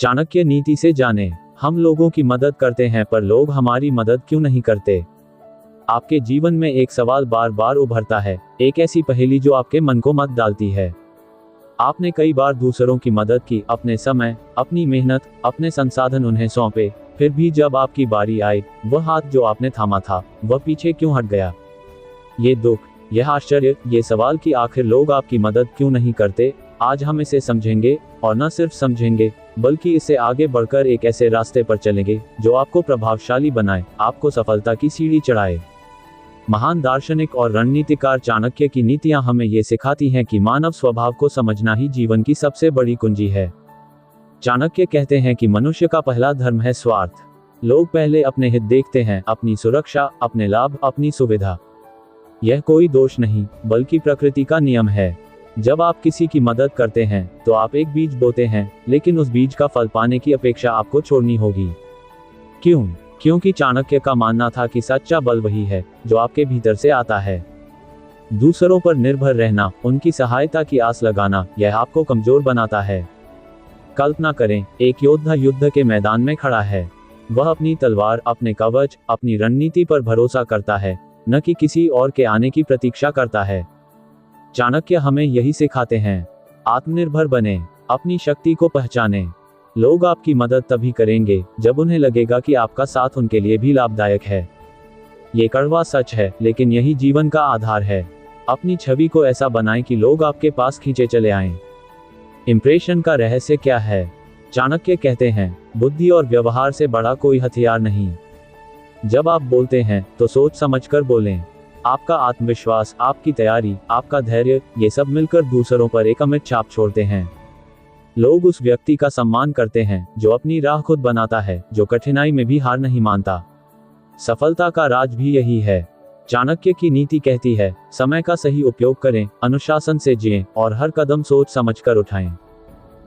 चाणक्य नीति से जाने। हम लोगों की मदद करते हैं पर लोग हमारी मदद क्यों नहीं करते? आपके जीवन में एक सवाल बार बार उभरता है, एक ऐसी पहेली जो आपके मन को मत डालती है। आपने कई बार दूसरों की मदद की, अपने समय, अपनी मेहनत, अपने संसाधन उन्हें सौंपे, फिर भी जब आपकी बारी आई, वह हाथ जो आपने थामा था, वह पीछे क्यों हट गया? ये दुख, यह आश्चर्य, ये सवाल कि आखिर लोग आपकी मदद क्यों नहीं करते, आज हम इसे समझेंगे, और न सिर्फ समझेंगे, बल्कि इससे आगे बढ़कर एक ऐसे रास्ते पर चलेंगे, जो आपको प्रभावशाली बनाए, आपको सफलता की सीढ़ी चढ़ाए। महान दार्शनिक और रणनीतिकार चाणक्य की नीतियां हमें ये सिखाती हैं कि मानव स्वभाव को समझना ही जीवन की सबसे बड़ी कुंजी है। चाणक्य कहते हैं कि मनुष्य का पहला धर्म है स्वार्थ। लोग पहले अपने हित देखते हैं, अपनी सुरक्षा, अपने लाभ, अपनी सुविधा। यह कोई दोष नहीं, बल्कि प्रकृति का नियम है। जब आप किसी की मदद करते हैं, तो आप एक बीज बोते हैं, लेकिन उस बीज का फल पाने की अपेक्षा आपको छोड़नी होगी। क्यों? क्योंकि चाणक्य का मानना था कि सच्चा बल वही है, जो आपके भीतर से आता है। दूसरों पर निर्भर रहना, उनकी सहायता की आस लगाना, यह आपको कमजोर बनाता है। कल्पना करें, एक योद्धा युद्ध के मैदान में खड़ा है। वह अपनी तलवार, अपने कवच, अपनी रणनीति पर भरोसा करता है, न कि किसी और के आने की प्रतीक्षा करता है। चाणक्य हमें यही सिखाते हैं। आत्मनिर्भर बने, अपनी शक्ति को पहचानें। लोग आपकी मदद तभी करेंगे जब उन्हें लगेगा कि आपका साथ उनके लिए भी लाभदायक है। ये कड़वा सच है, लेकिन यही जीवन का आधार है। अपनी छवि को ऐसा बनाएं कि लोग आपके पास खींचे चले आएं। इंप्रेशन का रहस्य क्या है? चाणक्य कहते हैं, बुद्धि और व्यवहार से बड़ा कोई हथियार नहीं। जब आप बोलते हैं, तो सोच समझकर बोलें। आपका आत्मविश्वास, आपकी तैयारी, आपका धैर्य, ये सब मिलकर दूसरों पर एक अमिट छाप छोड़ते हैं। लोग उस व्यक्ति का सम्मान करते हैं जो अपनी राह खुद बनाता है, जो कठिनाई में भी हार नहीं मानता। सफलता का राज भी यही है। चाणक्य की नीति कहती है, समय का सही उपयोग करें, अनुशासन से जिएं, और हर कदम सोच समझकर उठाएं।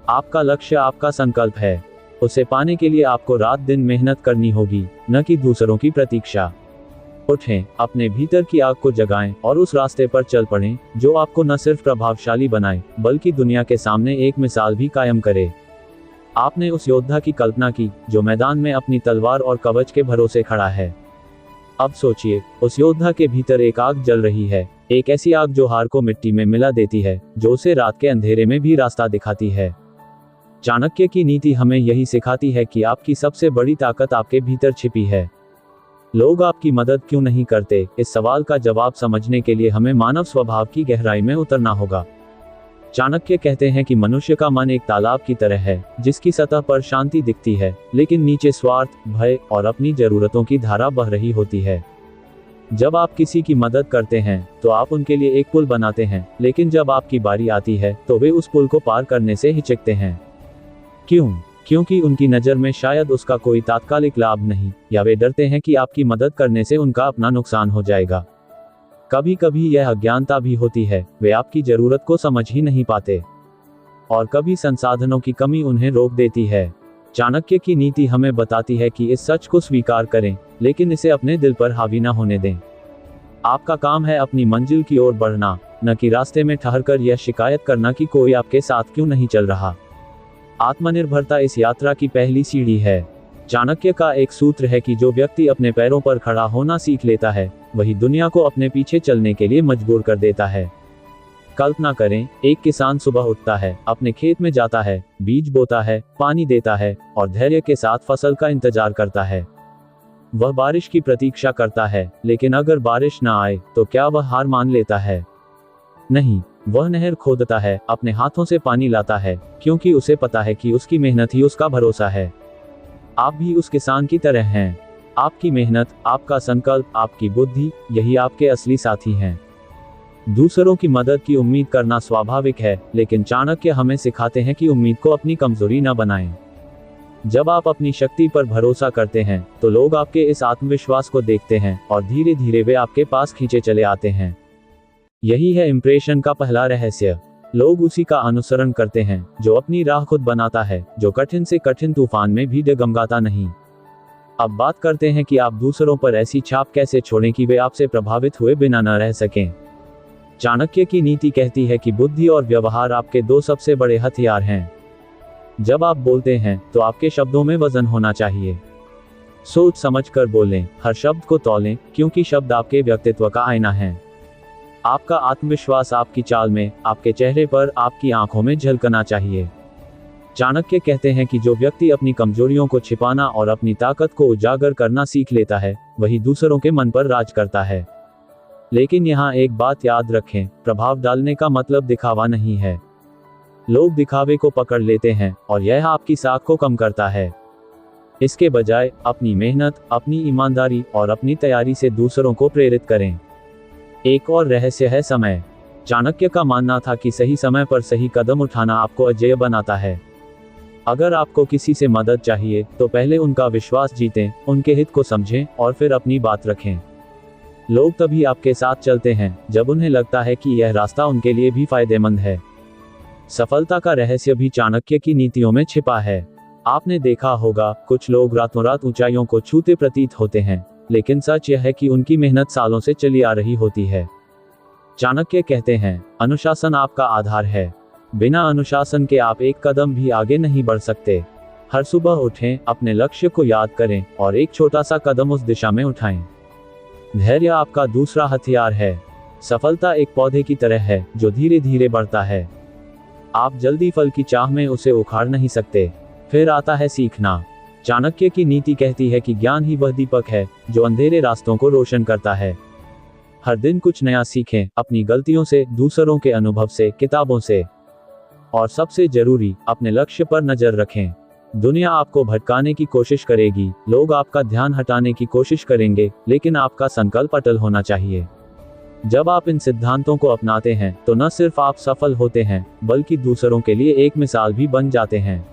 आपका लक्ष्य आपका संकल्प है। उसे पाने के लिए आपको रात दिन मेहनत करनी होगी, न कि दूसरों की प्रतीक्षा। उठें, अपने भीतर की आग को जगाएं, और उस रास्ते पर चल पड़ें, जो आपको न सिर्फ प्रभावशाली बनाए, बल्कि दुनिया के सामने एक मिसाल भी कायम करे। आपने उस योद्धा की कल्पना की, जो मैदान में अपनी तलवार और कवच के भरोसे खड़ा है। अब सोचिए, उस योद्धा के भीतर एक आग जल रही है, एक ऐसी आग जो हार को मिट्टी में मिला देती है, जो उसे रात के अंधेरे में भी रास्ता दिखाती है। चाणक्य की नीति हमें यही सिखाती है कि आपकी सबसे बड़ी ताकत आपके भीतर छिपी है। लोग आपकी मदद क्यों नहीं करते? इस सवाल का जवाब समझने के लिए हमें मानव स्वभाव की गहराई में उतरना होगा। चाणक्य कहते हैं कि मनुष्य का मन एक तालाब की तरह है, जिसकी सतह पर शांति दिखती है, लेकिन नीचे स्वार्थ, भय और अपनी जरूरतों की धारा बह रही होती है। जब आप किसी की मदद करते हैं, तो आप उनके लिए एक पुल बनाते हैं, लेकिन जब आपकी बारी आती है, तो वे उस पुल को पार करने से हिचकते हैं। क्यों? क्योंकि उनकी नज़र में शायद उसका कोई तात्कालिक लाभ नहीं, या वे डरते हैं कि आपकी मदद करने से उनका अपना नुकसान हो जाएगा। कभी कभी यह अज्ञानता भी होती है, वे आपकी जरूरत को समझ ही नहीं पाते, और कभी संसाधनों की कमी उन्हें रोक देती है। चाणक्य की नीति हमें बताती है कि इस सच को स्वीकार करें, लेकिन इसे अपने दिल पर हावी न होने दें। आपका काम है अपनी मंजिल की ओर बढ़ना, न कि रास्ते में ठहरकर यह शिकायत करना कि कोई आपके साथ क्यों नहीं चल रहा। आत्मनिर्भरता इस यात्रा की पहली सीढ़ी है। चाणक्य का एक सूत्र है कि जो व्यक्ति अपने पैरों पर खड़ा होना सीख लेता है, वही दुनिया को अपने पीछे चलने के लिए मजबूर कर देता है। कल्पना करें, एक किसान सुबह उठता है, अपने खेत में जाता है, बीज बोता है, पानी देता है, और धैर्य के साथ फसल का इंतजार करता है। वह बारिश की प्रतीक्षा करता है, लेकिन अगर बारिश ना आए, तो क्या वह हार मान लेता है? नहीं, वह नहर खोदता है, अपने हाथों से पानी लाता है, क्योंकि उसे पता है कि उसकी मेहनत ही उसका भरोसा है। आप भी उस किसान की तरह हैं। आपकी मेहनत, आपका संकल्प, आपकी बुद्धि, यही आपके असली साथी हैं। दूसरों की मदद की उम्मीद करना स्वाभाविक है, लेकिन चाणक्य हमें सिखाते हैं कि उम्मीद को अपनी कमजोरी न बनाएं। जब आप अपनी शक्ति पर भरोसा करते हैं, तो लोग आपके इस आत्मविश्वास को देखते हैं, और धीरे धीरे वे आपके पास खींचे चले आते हैं। यही है इंप्रेशन का पहला रहस्य। लोग उसी का अनुसरण करते हैं, जो अपनी राह खुद बनाता है, जो कठिन से कठिन तूफान में भी डगमगाता नहीं। अब बात करते हैं कि आप दूसरों पर ऐसी छाप कैसे छोड़ें कि वे आपसे प्रभावित हुए बिना न रह सकें। चाणक्य की नीति कहती है कि बुद्धि और व्यवहार आपके दो सबसे बड़े हथियार हैं। जब आप बोलते हैं तो आपके शब्दों में वजन होना चाहिए। सोच समझ कर बोलें, हर शब्द को तौलें, क्योंकि शब्द आपके व्यक्तित्व का आईना है। आपका आत्मविश्वास आपकी चाल में, आपके चेहरे पर, आपकी आंखों में झलकना चाहिए। चाणक्य कहते हैं कि जो व्यक्ति अपनी कमजोरियों को छिपाना और अपनी ताकत को उजागर करना सीख लेता है, वही दूसरों के मन पर राज करता है। लेकिन यहाँ एक बात याद रखें, प्रभाव डालने का मतलब दिखावा नहीं है। लोग दिखावे को पकड़ लेते हैं और यह आपकी साख को कम करता है। इसके बजाय अपनी मेहनत, अपनी ईमानदारी और अपनी तैयारी से दूसरों को प्रेरित करें। एक और रहस्य है समय। चाणक्य का मानना था कि सही समय पर सही कदम उठाना आपको अजेय बनाता है। अगर आपको किसी से मदद चाहिए तो पहले उनका विश्वास जीतें, उनके हित को समझें और फिर अपनी बात रखें। लोग तभी आपके साथ चलते हैं जब उन्हें लगता है कि यह रास्ता उनके लिए भी फायदेमंद है। सफलता का रहस्य भी चाणक्य की नीतियों में छिपा है। आपने देखा होगा, कुछ लोग रातों रात ऊंचाइयों को छूते प्रतीत होते हैं, लेकिन सच यह है कि उनकी मेहनत सालों से चली आ रही होती है। चाणक्य कहते हैं, अनुशासन आपका आधार है। बिना अनुशासन के आप एक कदम भी आगे नहीं बढ़ सकते। हर सुबह उठें, अपने लक्ष्य को याद करें और एक छोटा सा कदम उस दिशा में उठाएं। धैर्य आपका दूसरा हथियार है। सफलता एक पौधे की तरह है जो धीरे धीरे बढ़ता है। आप जल्दी फल की चाह में उसे उखाड़ नहीं सकते। फिर आता है सीखना। चाणक्य की नीति कहती है कि ज्ञान ही वह दीपक है जो अंधेरे रास्तों को रोशन करता है। हर दिन कुछ नया सीखें, अपनी गलतियों से, दूसरों के अनुभव से, किताबों से। और सबसे जरूरी, अपने लक्ष्य पर नजर रखें। दुनिया आपको भटकाने की कोशिश करेगी, लोग आपका ध्यान हटाने की कोशिश करेंगे, लेकिन आपका संकल्प अटल होना चाहिए। जब आप इन सिद्धांतों को अपनाते हैं तो न सिर्फ आप सफल होते हैं, बल्कि दूसरों के लिए एक मिसाल भी बन जाते हैं।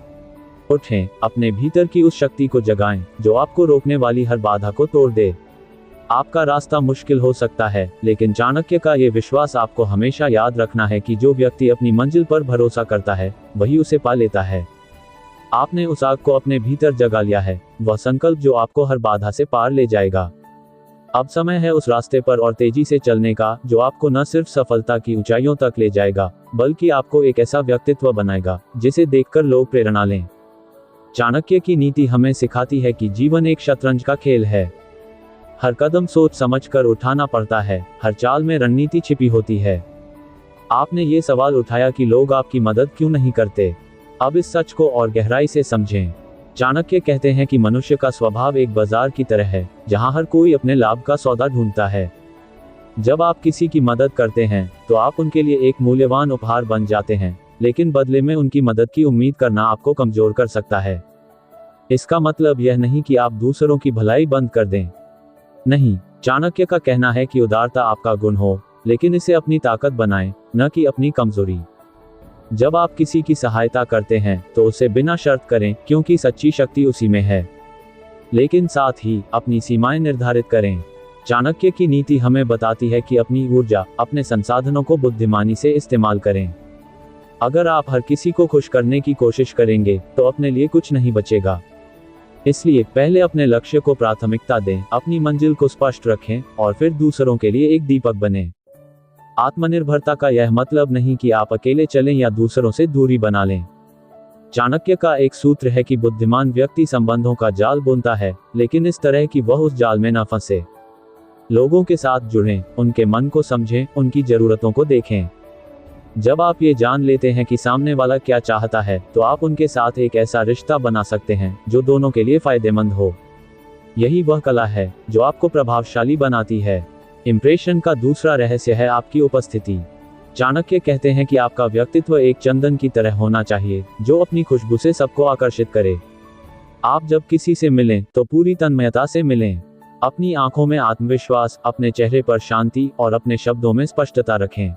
उठें, अपने भीतर की उस शक्ति को जगाएं जो आपको रोकने वाली हर बाधा को तोड़ दे। आपका रास्ता मुश्किल हो सकता है, लेकिन चाणक्य का ये विश्वास आपको हमेशा याद रखना है कि जो व्यक्ति अपनी मंजिल पर भरोसा करता है, वही उसे पा लेता है। आपने उस आग को अपने भीतर जगा लिया है, वह संकल्प जो आपको हर बाधा से पार ले जाएगा। अब समय है उस रास्ते पर और तेजी से चलने का, जो आपको न सिर्फ सफलता की ऊंचाइयों तक ले जाएगा, बल्कि आपको एक ऐसा व्यक्तित्व बनाएगा जिसे देखकर लोग प्रेरणा लें। चाणक्य की नीति हमें सिखाती है कि जीवन एक शतरंज का खेल है। हर कदम सोच समझकर उठाना पड़ता है, हर चाल में रणनीति छिपी होती है। आपने ये सवाल उठाया कि लोग आपकी मदद क्यों नहीं करते। अब इस सच को और गहराई से समझें। चाणक्य कहते हैं कि मनुष्य का स्वभाव एक बाजार की तरह है, जहां हर कोई अपने लाभ का सौदा ढूंढता है। जब आप किसी की मदद करते हैं तो आप उनके लिए एक मूल्यवान उपहार बन जाते हैं, लेकिन बदले में उनकी मदद की उम्मीद करना आपको कमजोर कर सकता है। इसका मतलब यह नहीं कि आप दूसरों की भलाई बंद कर दें। नहीं, चाणक्य का कहना है कि उदारता आपका गुण हो, लेकिन इसे अपनी ताकत बनाएं, न कि अपनी कमजोरी। जब आप किसी की सहायता करते हैं तो उसे बिना शर्त करें, क्योंकि सच्ची शक्ति उसी में है। लेकिन साथ ही अपनी सीमाएं निर्धारित करें। चाणक्य की नीति हमें बताती है कि अपनी ऊर्जा, अपने संसाधनों को बुद्धिमानी से इस्तेमाल करें। अगर आप हर किसी को खुश करने की कोशिश करेंगे तो अपने लिए कुछ नहीं बचेगा। इसलिए पहले अपने लक्ष्य को प्राथमिकता दें, अपनी मंजिल को स्पष्ट रखें और फिर दूसरों के लिए एक दीपक बनें। आत्मनिर्भरता का यह मतलब नहीं कि आप अकेले चलें या दूसरों से दूरी बना लें। चाणक्य का एक सूत्र है कि बुद्धिमान व्यक्ति संबंधों का जाल बुनता है, लेकिन इस तरह कि वह उस जाल में न फंसे। लोगों के साथ जुड़ें, उनके मन को समझें, उनकी जरूरतों को देखें। जब आप ये जान लेते हैं कि सामने वाला क्या चाहता है, तो आप उनके साथ एक ऐसा रिश्ता बना सकते हैं जो दोनों के लिए फायदेमंद हो। यही वह कला है जो आपको प्रभावशाली बनाती है। इंप्रेशन का दूसरा रहस्य है आपकी उपस्थिति। चाणक्य कहते हैं कि आपका व्यक्तित्व एक चंदन की तरह होना चाहिए, जो अपनी खुशबू से सबको आकर्षित करे। आप जब किसी से मिलें तो पूरी तन्मयता से मिलें। अपनी आंखों में आत्मविश्वास, अपने चेहरे पर शांति और अपने शब्दों में स्पष्टता रखें।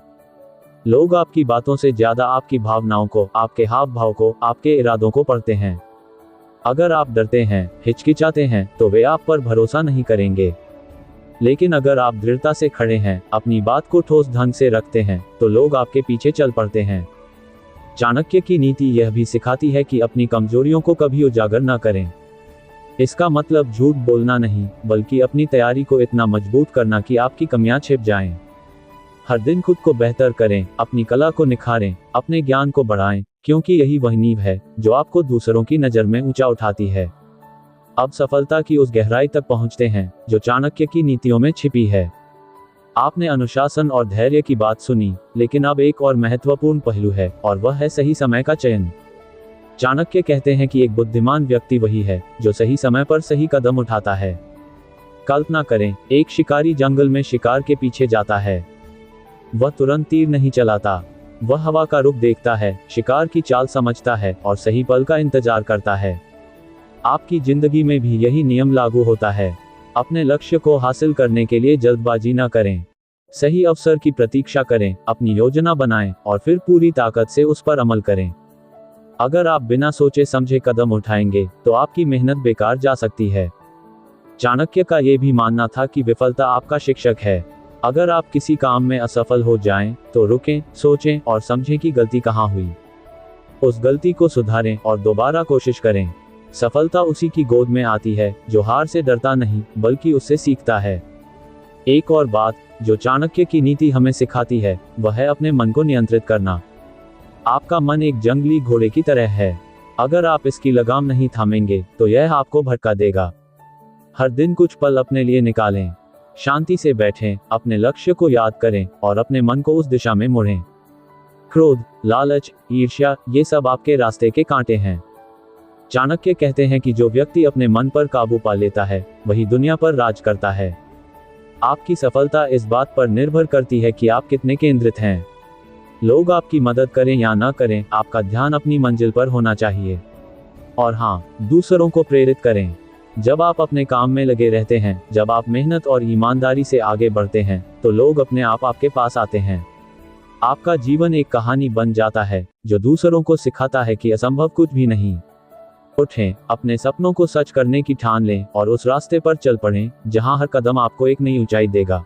लोग आपकी बातों से ज्यादा आपकी भावनाओं को, आपके हाव भाव को, आपके इरादों को पढ़ते हैं। अगर आप डरते हैं, हिचकिचाते हैं, तो वे आप पर भरोसा नहीं करेंगे। लेकिन अगर आप दृढ़ता से खड़े हैं, अपनी बात को ठोस ढंग से रखते हैं, तो लोग आपके पीछे चल पड़ते हैं। चाणक्य की नीति यह भी सिखाती है कि अपनी कमजोरियों को कभी उजागर न करें। इसका मतलब झूठ बोलना नहीं, बल्कि अपनी तैयारी को इतना मजबूत करना कि आपकी कमियां छिप जाएं। हर दिन खुद को बेहतर करें, अपनी कला को निखारें, अपने ज्ञान को बढ़ाएं, क्योंकि यही वह नींव है जो आपको दूसरों की नज़र में ऊंचा उठाती है। अब सफलता की उस गहराई तक पहुंचते हैं जो चाणक्य की नीतियों में छिपी है। आपने अनुशासन और धैर्य की बात सुनी, लेकिन अब एक और महत्वपूर्ण पहलू है, और वह है सही समय का चयन। चाणक्य कहते हैं कि एक बुद्धिमान व्यक्ति वही है जो सही समय पर सही कदम उठाता है। कल्पना करें, एक शिकारी जंगल में शिकार के पीछे जाता है। वह तुरंत तीर नहीं चलाता, वह हवा का रुख देखता है, शिकार की चाल समझता है और सही पल का इंतजार करता है। आपकी जिंदगी में भी यही नियम लागू होता है। अपने लक्ष्य को हासिल करने के लिए जल्दबाजी न करें। सही अवसर की प्रतीक्षा करें, अपनी योजना बनाएं और फिर पूरी ताकत से उस पर अमल करें। अगर आप बिना सोचे समझे कदम उठाएंगे तो आपकी मेहनत बेकार जा सकती है। चाणक्य का यह भी मानना था कि विफलता आपका शिक्षक है। अगर आप किसी काम में असफल हो जाएं, तो रुकें, सोचें और समझें कि गलती कहाँ हुई। उस गलती को सुधारें और दोबारा कोशिश करें। सफलता उसी की गोद में आती है जो हार से डरता नहीं बल्कि उससे सीखता है। एक और बात जो चाणक्य की नीति हमें सिखाती है वह है अपने मन को नियंत्रित करना। आपका मन एक जंगली घोड़े की तरह है। अगर आप इसकी लगाम नहीं थामेंगे तो यह आपको भटका देगा। हर दिन कुछ पल अपने लिए निकालें, शांति से बैठें, अपने लक्ष्य को याद करें और अपने मन को उस दिशा में मोड़ें। क्रोध, लालच, ईर्ष्या, ये सब आपके रास्ते के कांटे हैं। चाणक्य कहते हैं कि जो व्यक्ति अपने मन पर काबू पा लेता है वही दुनिया पर राज करता है। आपकी सफलता इस बात पर निर्भर करती है कि आप कितने केंद्रित हैं। लोग आपकी मदद करें या ना करें, आपका ध्यान अपनी मंजिल पर होना चाहिए। और हाँ, दूसरों को प्रेरित करें। जब आप अपने काम में लगे रहते हैं, जब आप मेहनत और ईमानदारी से आगे बढ़ते हैं, तो लोग अपने आप आपके पास आते हैं। आपका जीवन एक कहानी बन जाता है जो दूसरों को सिखाता है कि असंभव कुछ भी नहीं। उठें, अपने सपनों को सच करने की ठान लें और उस रास्ते पर चल पड़ें जहां हर कदम आपको एक नई ऊंचाई देगा।